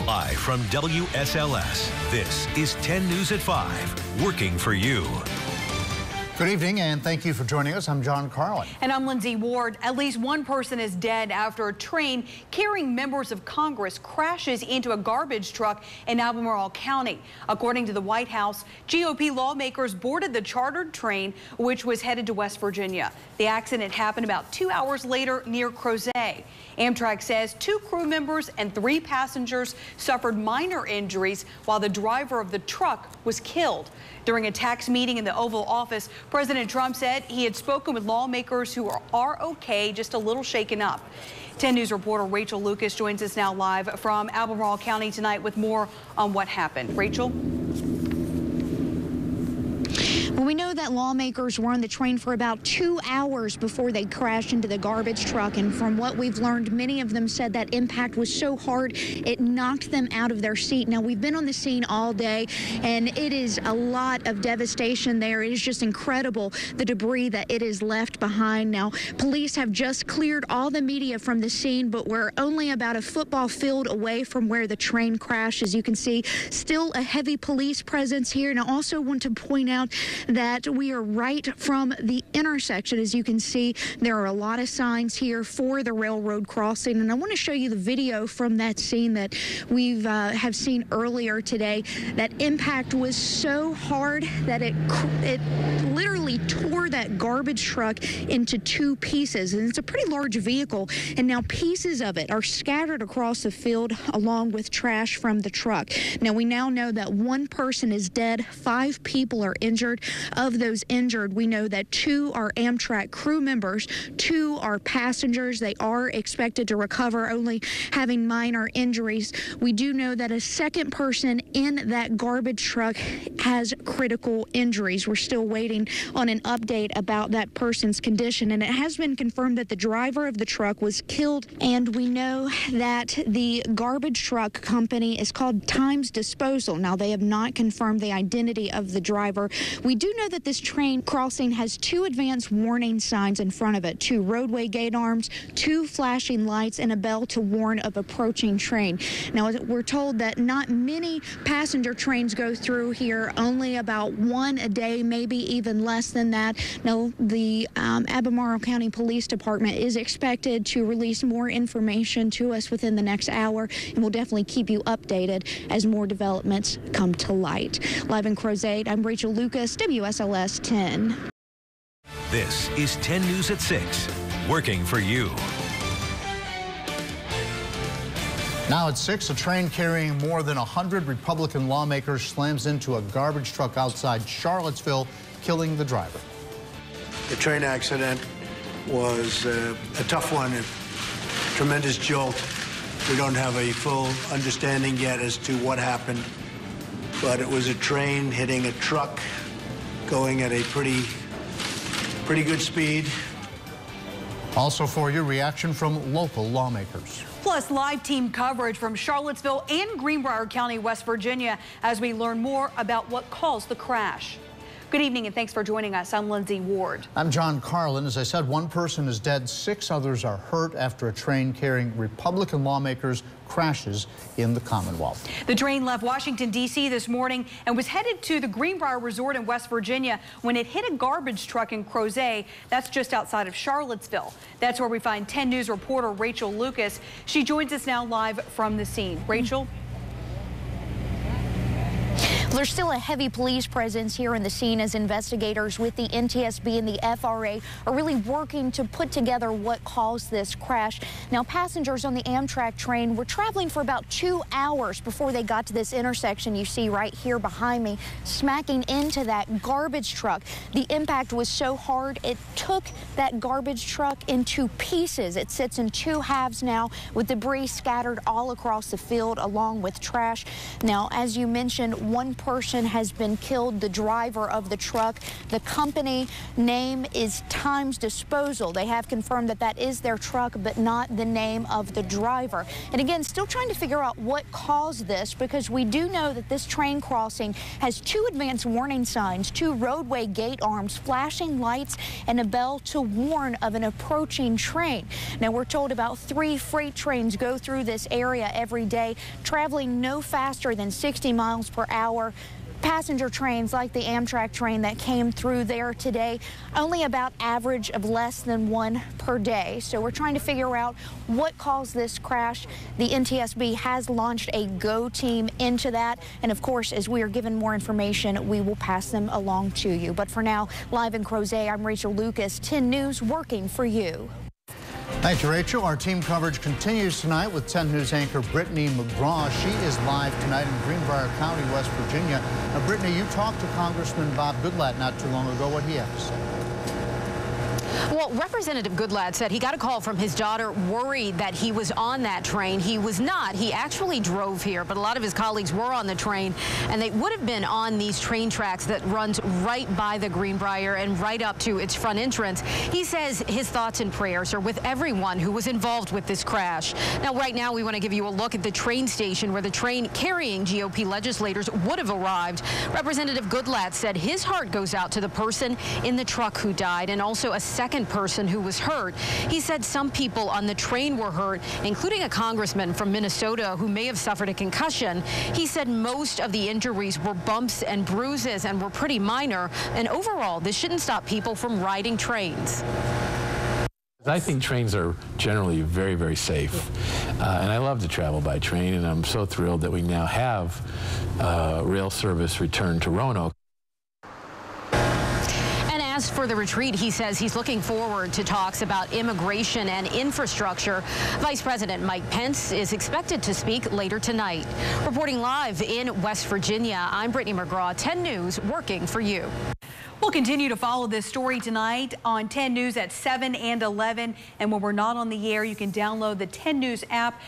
Live from WSLS, this is 10 News at 5, working for you. Good evening, and thank you for joining us. I'm John Carlin. And I'm Lindsay Ward. At least one person is dead after a train carrying members of Congress crashes into a garbage truck in Albemarle County. According to the White House, GOP lawmakers boarded the chartered train, which was headed to West Virginia. The accident happened about 2 hours later near Crozet. Amtrak says 2 crew members and 3 passengers suffered minor injuries, while the driver of the truck was killed. During a tax meeting in the Oval Office, President Trump said he had spoken with lawmakers who are okay, just a little shaken up. 10 News reporter Rachel Lucas joins us now live from Albemarle County tonight with more on what happened. Rachel? Well, we know that lawmakers were on the train for about 2 hours before they crashed into the garbage truck. And from what we've learned, many of them said that impact was so hard it knocked them out of their seat. Now, we've been on the scene all day, and it is a lot of devastation there. It is just incredible, the debris that it is left behind. Now, police have just cleared all the media from the scene, but we're only about a football field away from where the train crashed. As you can see, still a heavy police presence here. And I also want to point out that we are right from the intersection. As you can see, there are a lot of signs here for the railroad crossing, and I want to show you the video from that scene that we've have seen earlier today. That impact was so hard that it literally tore that garbage truck into 2 pieces, and it's a pretty large vehicle, and now pieces of it are scattered across the field along with trash from the truck. Now, we now know that 1 person is dead, 5 people are injured. Of those injured, we know that 2 are Amtrak crew members, 2 are passengers. They are expected to recover, only having minor injuries. We do know that a second person in that garbage truck has critical injuries. We're still waiting on an update about that person's condition, and it has been confirmed that the driver of the truck was killed, and we know that the garbage truck company is called Times Disposal. Now, they have not confirmed the identity of the driver. We do know that this train crossing has 2 advanced warning signs in front of it, 2 roadway gate arms, 2 flashing lights, and a bell to warn of approaching train. Now, we're told that not many passenger trains go through here, only about 1 a day, maybe even less than that. Now, the Albemarle County Police Department is expected to release more information to us within the next hour, and we'll definitely keep you updated as more developments come to light. Live in Crozet, I'm Rachel Lucas, WSLS 10. This is 10 News at 6, working for you. Now at 6, a train carrying more than 100 Republican lawmakers slams into a garbage truck outside Charlottesville, killing the driver. The train accident was a tough one, a tremendous jolt. We don't have a full understanding yet as to what happened, but it was a train hitting a truck going at a pretty good speed. Also for your reaction from local lawmakers. Plus, live team coverage from Charlottesville and Greenbrier County, West Virginia, as we learn more about what caused the crash. Good evening, and thanks for joining us. I'm Lindsay Ward. I'm John Carlin. As I said, 1 person is dead, 6 others are hurt after a train carrying Republican lawmakers crashes in the Commonwealth. The train left Washington, D.C. this morning and was headed to the Greenbrier Resort in West Virginia when it hit a garbage truck in Crozet. That's just outside of Charlottesville. That's where we find 10 News reporter Rachel Lucas. She joins us now live from the scene. Rachel? There's still a heavy police presence here in the scene as investigators with the NTSB and the FRA are really working to put together what caused this crash. Now, passengers on the Amtrak train were traveling for about 2 hours before they got to this intersection you see right here behind me, smacking into that garbage truck. The impact was so hard it took that garbage truck into pieces. It sits in 2 halves now with debris scattered all across the field along with trash. Now, as you mentioned, 1 person has been killed, the driver of the truck. The company name is Times Disposal. They have confirmed that that is their truck, but not the name of the driver. And again, still trying to figure out what caused this, because we do know that this train crossing has 2 advanced warning signs, 2 roadway gate arms, flashing lights, and a bell to warn of an approaching train. Now, we're told about 3 freight trains go through this area every day, traveling no faster than 60 miles per hour. Passenger trains like the Amtrak train that came through there today, only about average of less than 1 per day. So we're trying to figure out what caused this crash. The NTSB has launched a GO team into that. And of course, as we are given more information, we will pass them along to you. But for now, live in Crozet, I'm Rachel Lucas, 10 News, working for you. Thank you, Rachel. Our team coverage continues tonight with 10 News anchor Brittany McGraw. She is live tonight in Greenbrier County, West Virginia. Now, Brittany, you talked to Congressman Bob Goodlatte not too long ago. What did he have to say? Well, Representative Goodlatte said he got a call from his daughter worried that he was on that train. He was not. He actually drove here, but a lot of his colleagues were on the train, and they would have been on these train tracks that runs right by the Greenbrier and right up to its front entrance. He says his thoughts and prayers are with everyone who was involved with this crash. Now, right now, we want to give you a look at the train station where the train carrying GOP legislators would have arrived. Representative Goodlatte said his heart goes out to the person in the truck who died and also a second person who was hurt. He said some people on the train were hurt, including a congressman from Minnesota who may have suffered a concussion. He said most of the injuries were bumps and bruises and were pretty minor. And overall, this shouldn't stop people from riding trains. I think trains are generally very, very safe, and I love to travel by train, and I'm so thrilled that we now have rail service return to Roanoke. As for the retreat, he says he's looking forward to talks about immigration and infrastructure. Vice President Mike Pence is expected to speak later tonight. Reporting live in West Virginia, I'm Brittany McGraw, 10 News, working for you. We'll continue to follow this story tonight on 10 News at 7 and 11. And when we're not on the air, you can download the 10 News app.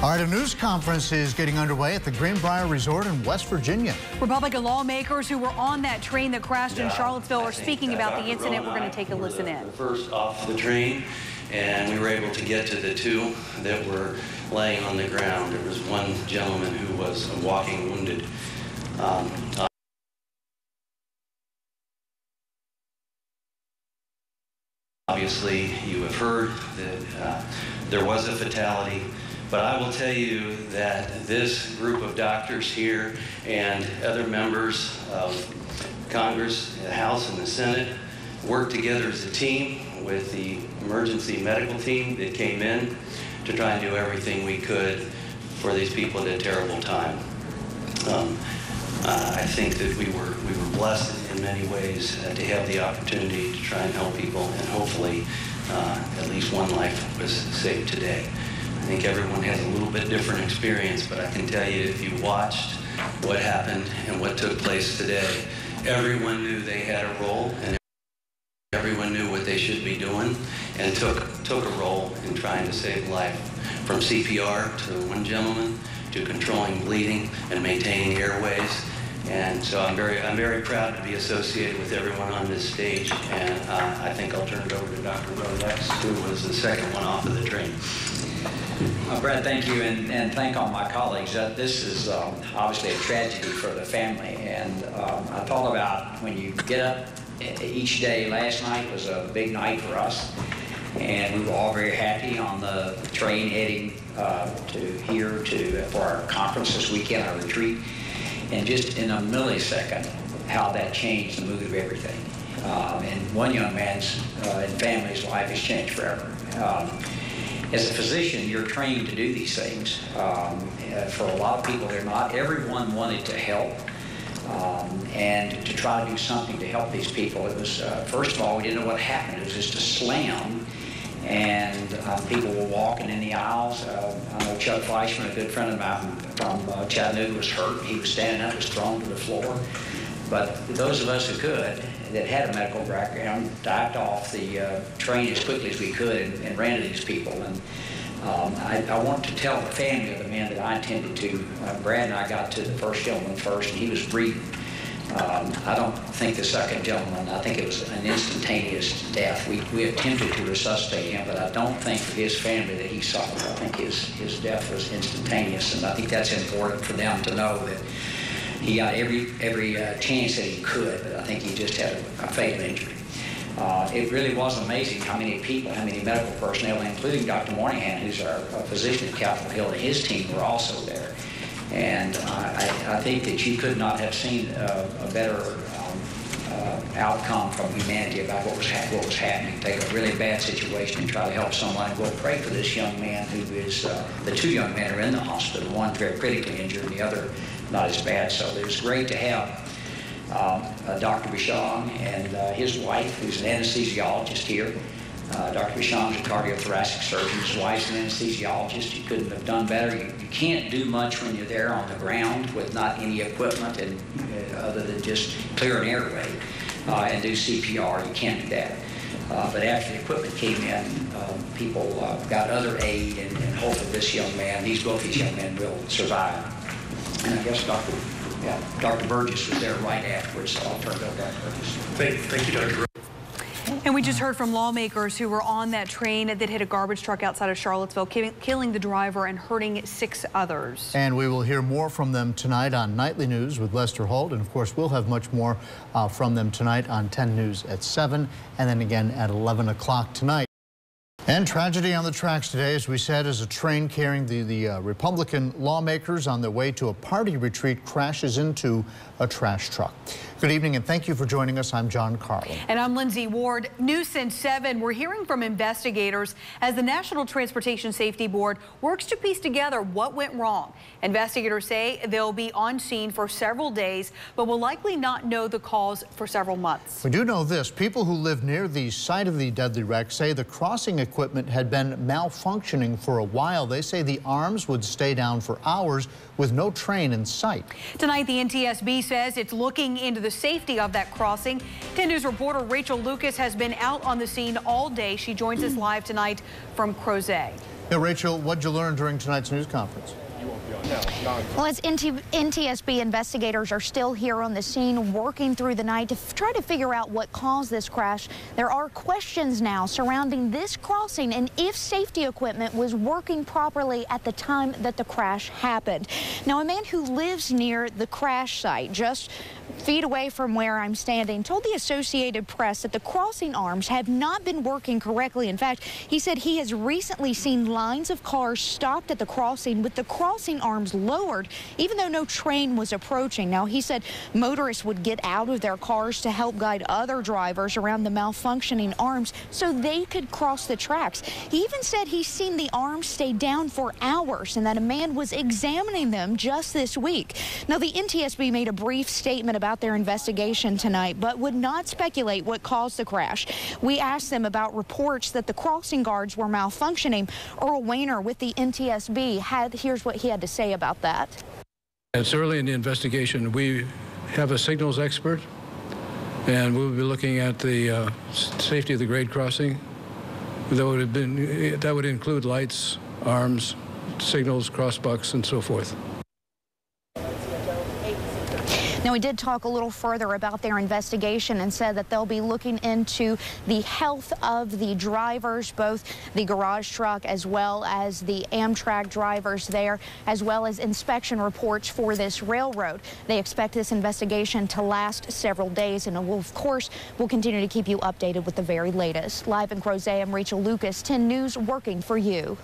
All right, a news conference is getting underway at the Greenbrier Resort in West Virginia. Republican lawmakers who were on that train that crashed in Charlottesville are speaking about the incident. We're going to take a listen in. First off the train, and we were able to get to the 2 that were laying on the ground. There was one gentleman who was walking wounded. Obviously, you have heard that there was a fatality. But I will tell you that this group of doctors here and other members of Congress, the House and the Senate, worked together as a team with the emergency medical team that came in to try and do everything we could for these people at a terrible time. I think that we were blessed in many ways to have the opportunity to try and help people, and hopefully at least one life was saved today. I think everyone has a little bit different experience, but I can tell you, if you watched what happened and what took place today, everyone knew they had a role, and everyone knew what they should be doing, and took a role in trying to save life. From CPR to one gentleman to controlling bleeding and maintaining airways. And so I'm very proud to be associated with everyone on this stage, and I think I'll turn it over to Dr. Rolex, who was the second one off of the train. Brad, thank you, and thank all my colleagues. This is obviously a tragedy for the family, and I thought about when you get up each day. Last night was a big night for us, and we were all very happy on the train heading for our conference this weekend, our retreat, and just in a millisecond, how that changed the mood of everything. And one young man's and family's life has changed forever. As a physician, you're trained to do these things. For a lot of people, they're not. Everyone wanted to help and to try to do something to help these people. It was, first of all, we didn't know what happened. It was just a slam, and people were walking in the aisles. I know Chuck Fleischman, a good friend of mine from Chattanooga, was hurt. He was standing up, was thrown to the floor. But those of us who could, that had a medical background, dived off the train as quickly as we could and ran to these people. And I want to tell the family of the man that I attended to. Brad and I got to the first gentleman first, and he was breathing. I don't think the second gentleman, I think it was an instantaneous death. We attempted to resuscitate him, but I don't think for his family that he suffered. I think his death was instantaneous, and I think that's important for them to know that he got every chance that he could, but I think he just had a fatal injury. It really was amazing how many people, how many medical personnel, including Dr. Moynihan, who's our physician at Capitol Hill, and his team were also there. And I think that you could not have seen a better outcome from humanity about what was happening. Take a really bad situation and try to help someone. And we'll pray for this young man who is, the two young men are in the hospital, one very critically injured and the other not as bad. So it was great to have Dr. Bichon and his wife, who's an anesthesiologist here. Dr. Bichon is a cardiothoracic surgeon. His wife's an anesthesiologist. You couldn't have done better. You can't do much when you're there on the ground with not any equipment and other than just clear an airway and do CPR. You can't do that. But after the equipment came in, people got other aid, and hopefully this young man, both these young men will survive. And I guess Dr. Burgess was there right afterwards, so I'll turn it over to Dr. Burgess. Thank you, Dr. Burgess. And we just heard from lawmakers who were on that train that hit a garbage truck outside of Charlottesville, killing the driver and hurting 6 others. And we will hear more from them tonight on Nightly News with Lester Holt. And of course, we'll have much more from them tonight on 10 News at 7 and then again at 11 o'clock tonight. And tragedy on the tracks today, as we said, as a train carrying the Republican lawmakers on their way to a party retreat crashes into a trash truck. Good evening, and thank you for joining us. I'm John Carlin. And I'm Lindsay Ward. News since 7. We're hearing from investigators as the National Transportation Safety Board works to piece together what went wrong. Investigators say they'll be on scene for several days, but will likely not know the cause for several months. We do know this. People who live near the site of the deadly wreck say the crossing equipment had been malfunctioning for a while. They say the arms would stay down for hours with no train in sight. Tonight, the NTSB says it's looking into the safety of that crossing. 10 News reporter Rachel Lucas has been out on the scene all day. She joins us live tonight from Crozet. Yeah, Rachel, what'd you learn during tonight's news conference? Well, as NTSB investigators are still here on the scene working through the night to try to figure out what caused this crash, there are questions now surrounding this crossing and if safety equipment was working properly at the time that the crash happened. Now, a man who lives near the crash site, just feet away from where I'm standing, told the Associated Press that the crossing arms have not been working correctly. In fact, he said he has recently seen lines of cars stopped at the crossing with the crossing arms lowered, even though no train was approaching. Now, he said motorists would get out of their cars to help guide other drivers around the malfunctioning arms so they could cross the tracks. He even said he's seen the arms stay down for hours and that a man was examining them just this week. Now, the NTSB made a brief statement about their investigation tonight, but would not speculate what caused the crash. We asked them about reports that the crossing guards were malfunctioning. Earl Wayner with the NTSB here's what he had to say about that. It's early in the investigation. We have a signals expert, and we'll be looking at the safety of the grade crossing. That would include lights, arms, signals, crossbucks, and so forth. Now, we did talk a little further about their investigation and said that they'll be looking into the health of the drivers, both the garage truck as well as the Amtrak drivers there, as well as inspection reports for this railroad. They expect this investigation to last several days, and of course, we'll continue to keep you updated with the very latest. Live in Crozet, I'm Rachel Lucas, 10 News, working for you.